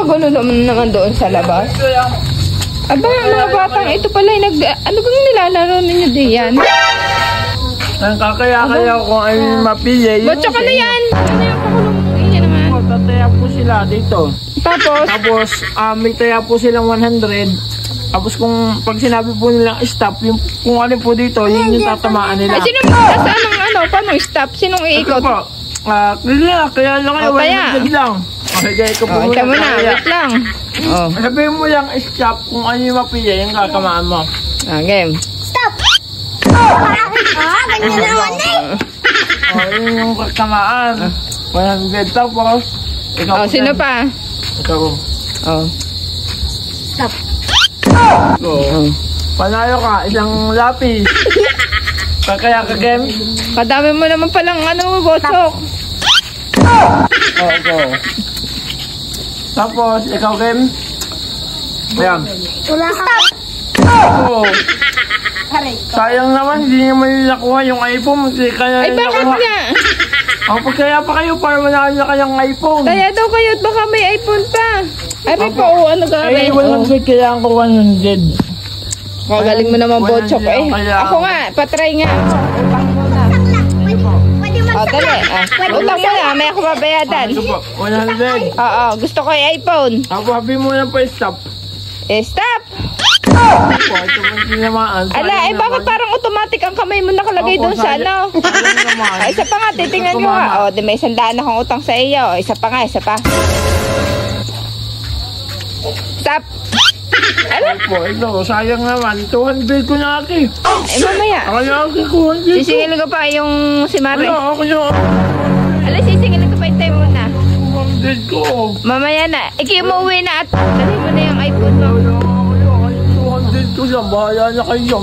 napakagulo naman doon sa labas. Aba, mga batang ito pala, ano bang nilalaro ninyo diyan? Ang kakaya-kaya kung ay mapili. Ba't ka na yan? Ano yung pakulong niya naman? Tataya po sila dito. Tapos, may taya po silang 100. Tapos pag sinabi po nilang stop, yung kung ano po dito, yun yung tatamaan nila. Ay, sinong saan ang paano stop? Sinong iikot? Ito po. Kaya lang kayo, 100 lang. Okay, ikaw po ito mo na, wait lang. Sabihin mo lang stop kung ano yung mapili, yung kakamaan mo. Game. Stop! Ganyan naman eh. Yun yung kakamaan. 100 tapos. Sino pa? Ikaw. Stop. Panalo ka, isang lapis. Kaya ka, game? Kadami mo naman palang botsok. Go. Tapos, ikaw, game? Ayan. Wala ka. Sayang naman, hindi nyo may nakuha yung iPhone. Ay, bakit nga? Pagkaya pa kayo para manalo na kayong iPhone. Kaya daw kayo, baka may iPhone pa. Ay, pa, ano gawin? Ay, 100, kailangan ko 100. Galing mo naman botsok eh. Ako nga, patry nga. Utang muna. Dali. Utang muna, may ako babayadan. 100. Oo, gusto ko yung iPhone. Habi mo na pa stop. Stop! Ala, bakit parang automatic ang kamay mo nakalagay doon sa ano? Isa pa nga, titingnan ko nga. May 100 akong utang sa iyo. Isa pa nga, isa pa. Stop! Ito, sayang naman. 200 ko na aki. Mamaya. Kaya aki, 200. Sisingilin ko pa yung si Mare. Ala, sisingilin ko pa yung time muna. 200 ko. Mamaya na. Umuwi na at dali mo na yung iPhone mo. 200 ko lang. Bahala na kayo.